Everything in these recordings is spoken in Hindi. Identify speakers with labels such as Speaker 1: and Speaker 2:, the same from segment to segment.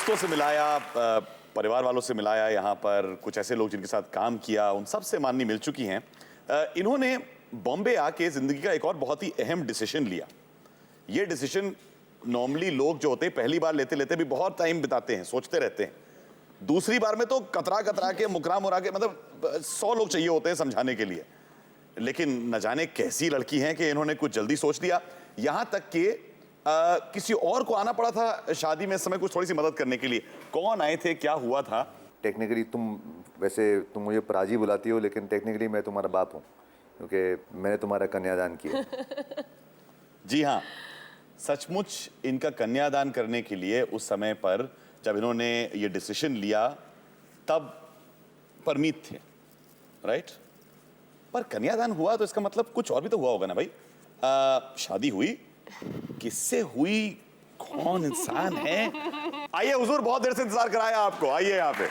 Speaker 1: दोस्तों से मिलाया, परिवार वालों से मिलाया, यहाँ पर कुछ ऐसे लोग जिनके साथ काम किया, उन सब से माननी मिल चुकी हैं। इन्होंने बॉम्बे आके जिंदगी का एक और बहुत ही अहम डिसीजन लिया। ये डिसीजन नॉर्मली लोग जो होते हैं पहली बार लेते लेते भी बहुत टाइम बिताते हैं, सोचते रहते हैं। दूसरी बार में तो कतरा कतरा के मुकरा मुरा के मतलब 100 लोग चाहिए होते हैं समझाने के लिए। लेकिन न जाने कैसी लड़की हैं कि इन्होंने कुछ जल्दी सोच लिया। यहां तक कि किसी और को आना पड़ा था शादी में इस समय कुछ थोड़ी सी मदद करने के लिए। कौन आए थे, क्या हुआ था?
Speaker 2: टेक्निकली तुम मुझे पराजी बुलाती हो, लेकिन टेक्निकली मैं तुम्हारा बाप हूँ, क्योंकि मैंने तुम्हारा कन्यादान किया।
Speaker 1: जी हाँ, सचमुच इनका कन्यादान करने के लिए उस समय पर जब इन्होंने ये डिसीजन लिया तब परमित थे, राइट? पर कन्यादान हुआ तो इसका मतलब कुछ और भी तो हुआ होगा ना भाई। शादी हुई, किससे हुई, कौन इंसान है? आइए हुजूर, बहुत देर से इंतजार कराया आपको, आइए यहाँ पे।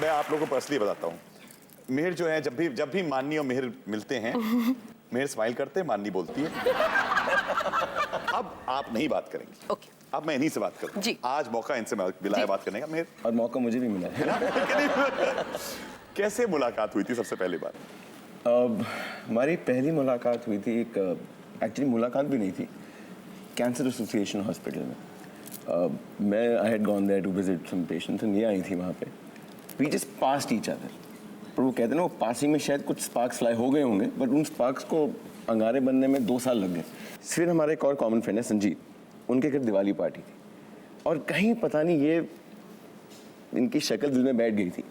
Speaker 1: मैं आप लोगों को पर्सनली बताता हूँ। मिहिर जो है, जब भी माननी और मिहिर मिलते हैं, मिहिर स्माइल करते हैं, माननी बोलती है अब आप नहीं बात करेंगी।
Speaker 3: ओके।
Speaker 1: अब मैं इन्हीं से बात करूँ
Speaker 3: जी।
Speaker 1: आज मौका इनसे मिला है बात करने का। मिहिर,
Speaker 4: और मौका मुझे भी मिला है।
Speaker 1: कैसे मुलाकात हुई थी सबसे पहली बार?
Speaker 4: हमारी पहली मुलाकात हुई थी, एक्चुअली मुलाकात भी नहीं थी, कैंसर एसोसिएशन हॉस्पिटल में। मैं I had gone there to visit some patients and ये आई थी वहाँ पे। We just passed each other. और वो कहते हैं ना, वो पासिंग में शायद कुछ स्पार्क्स फ्लाई हो गए होंगे, बट उन स्पार्क्स को अंगारे बनने में 2 साल लग गए। फिर हमारे एक और कॉमन फ्रेंड है संजीव, उनके घर दिवाली पार्टी थी और कहीं पता नहीं ये इनकी शक्ल दिल में बैठ गई थी।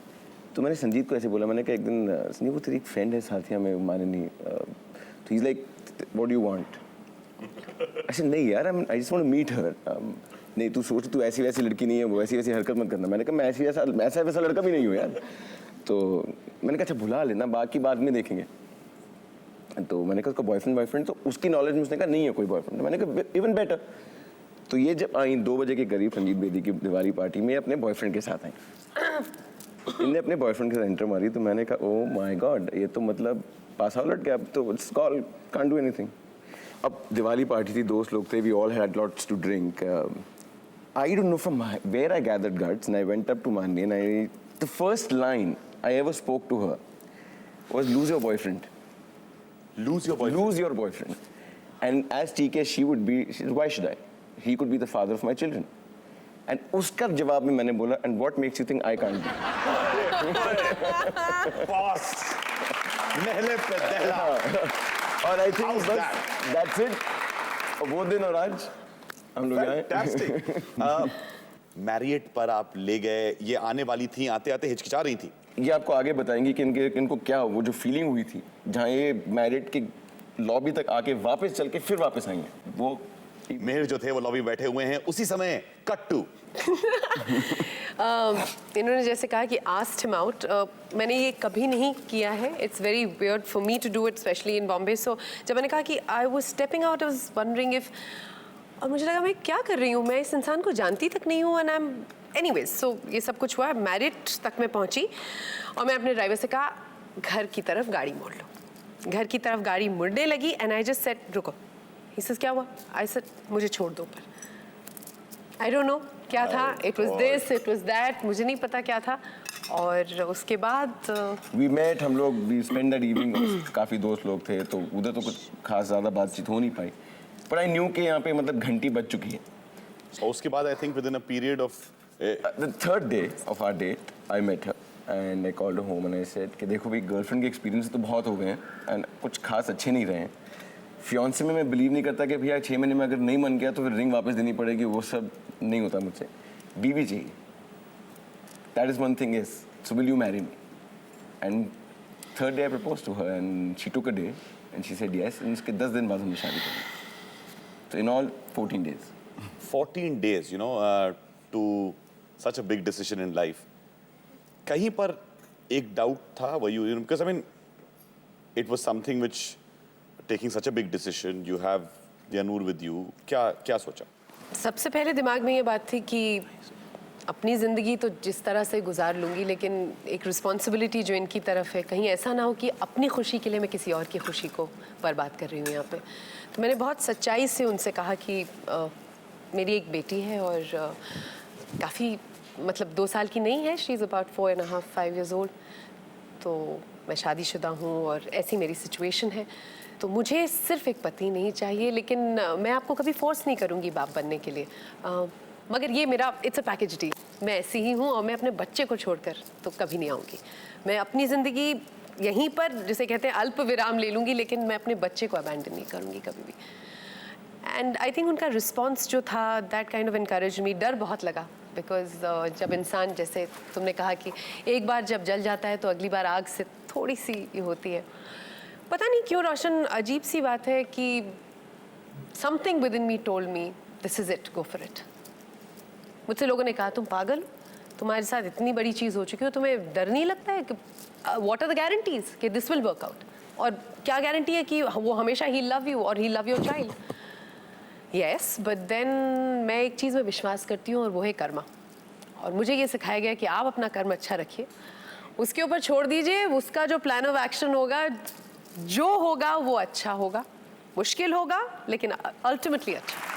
Speaker 4: तो मैंने संजीव को ऐसे बोला, मैंने कहा एक दिन संजीव वो तेरी एक फ्रेंड है साथिया में माननी, तो is like what do you want? ऐसे नहीं यार, I just want to meet her. नहीं तू सोच, तू ऐसी वैसी लड़की नहीं है, वो ऐसी वैसी हरकत मत करना। मैंने कहा मैं ऐसा वैसा लड़का भी नहीं हूँ यार। तो मैंने कहा अच्छा भुला लेना, बाकी बाद में देखेंगे। तो मैंने कहा उसका बॉयफ्रेंड, तो उसकी नॉलेज में उसने कहा नहीं है कोई बॉयफ्रेंड। मैंने कहा इवन बेटर। तो ये जब आई 2 बजे के करीब संजीत बेदी की दिवाली पार्टी में अपने बॉयफ्रेंड के साथ आई, इनने अपने बॉयफ्रेंड के साथ एंटर मारी। तो मैंने कहा ओ माय गॉड, ये तो मतलब पास आउट लट गया, अब तो it's call can't do anything. अब दिवाली पार्टी थी, दोस्त लोग थे, we all had lots to drink. I don't know from where I gathered guts and I went up to Manni and the first line I ever spoke to her was lose your boyfriend.
Speaker 1: Lose your boyfriend?
Speaker 4: Lose your boyfriend. And as TK, she said, why should I? He could be the father of my children. And उसका जवाब में मैंने बोला, and what makes you think I can't be?
Speaker 1: Boss, नेहले पे दहला।
Speaker 4: और I think बस that's it. और वो दिन और आज हम लोग यहाँ
Speaker 1: Fantastic. मैरियट पर आप ले गए, ये आने वाली थी, आते आते हिचकिचा रही थी।
Speaker 4: ये आपको आगे बताएंगी कि इनको क्या वो जो फीलिंग हुई थी जहाँ ये मैरिड के लॉबी तक आके वापस चल के फिर वापस आएंगे। वो
Speaker 1: मिहिर जो थे वो लॉबी बैठे हुए हैं, उसी समय कट टू
Speaker 3: इन्होंने जैसे कहा कि आस्क्ड हिम आउट। मैंने ये कभी नहीं किया है, it's very weird for me to do it, specially in Bombay. So जब मैंने कहा कि I was stepping out, I was wondering if, और मुझे लगा मैं क्या कर रही हूँ, मैं इस इंसान को जानती तक नहीं हूँ। एंड आई एम एनीवेज, सो ये सब कुछ हुआ, मैरिट तक मैं पहुँची और मैं अपने ड्राइवर से कहा घर की तरफ गाड़ी मोड़ लो। घर की तरफ गाड़ी मुड़ने लगी एंड आई जस्ट सेड रुको। ही सेड क्या हुआ? आई सेड मुझे छोड़ दो पर। आई डोंट नो क्या था, it was this, it was that, मुझे नहीं पता क्या था। और उसके बाद
Speaker 4: वी मेट, हम लोग वी स्पेंड दैट इवनिंग, काफ़ी दोस्त लोग थे, तो उधर तो कुछ खास ज़्यादा बातचीत हो नहीं पाई, पर आई न्यू कि यहाँ पे मतलब घंटी बज चुकी है।
Speaker 1: और उसके बाद I think within a period of
Speaker 4: the third day of our date I met her and I called home and I said कि देखो भाई, गर्लफ्रेंड के एक्सपीरियंस तो बहुत हो गए हैं एंड कुछ खास अच्छे नहीं रहे हैं। फियांसे में मैं बिलीव नहीं करता कि भैया 6 महीने में अगर नहीं मन गया तो फिर रिंग वापस देनी पड़ेगी, वो सब नहीं होता मुझसे। बीवी चाहिए, that is one thing is, so will you marry me? And third day I propose to her and she took a day and she said yes, and उसके 10 दिन बाद हमने शादी करी। तो in all 14 days.
Speaker 1: 14 days, you know, to such a big decision in life. कहीं पर एक डाउट था, were you know, because I mean, it was something which taking such a big decision, you have Yanur with you. क्या सोचा?
Speaker 3: सबसे पहले दिमाग में ये बात थी कि अपनी ज़िंदगी तो जिस तरह से गुजार लूँगी, लेकिन एक रिस्पॉन्सिबिलिटी जो इनकी तरफ है, कहीं ऐसा ना हो कि अपनी खुशी के लिए मैं किसी और की खुशी को बर्बाद कर रही हूँ यहाँ पे। तो मैंने बहुत सच्चाई से उनसे कहा कि मेरी एक बेटी है और काफ़ी मतलब 2 साल की नहीं है, she is about 4.5-5 years old। तो मैं शादीशुदा हूँ और ऐसी मेरी सिचुएशन है, तो मुझे सिर्फ एक पति नहीं चाहिए, लेकिन मैं आपको कभी फोर्स नहीं करूँगी बाप बनने के लिए। मगर ये मेरा इट्स अ पैकेज डील, मैं ऐसी ही हूँ और मैं अपने बच्चे को छोड़कर तो कभी नहीं आऊँगी। मैं अपनी ज़िंदगी यहीं पर जिसे कहते हैं अल्प विराम ले लूँगी, लेकिन मैं अपने बच्चे को अबैंडन नहीं करूँगी कभी भी। एंड आई थिंक उनका रिस्पॉन्स जो था that kind of encourage me. डर बहुत लगा बिकॉज जब इंसान, जैसे तुमने कहा कि एक बार जब जल जाता है तो अगली बार आग से थोड़ी सी ये होती है। पता नहीं क्यों रोशन, अजीब सी बात है कि something with in me told me this is it, go for it. मुझसे लोगों ने कहा तुम पागल, तुम्हारे साथ इतनी बड़ी चीज़ हो चुकी हो, तुम्हें डर नहीं लगता है कि व्हाट आर द गारंटीज कि दिस विल वर्क आउट, और क्या गारंटी है कि वो हमेशा ही लव यू और he love your child. Yes, but then मैं एक चीज़ में विश्वास करती हूँ और वो है कर्मा। और मुझे ये सिखाया गया कि आप अपना कर्म अच्छा रखिए, उसके ऊपर छोड़ दीजिए, उसका जो प्लान ऑफ एक्शन होगा, जो होगा वो अच्छा होगा, मुश्किल होगा लेकिन अल्टीमेटली अच्छा।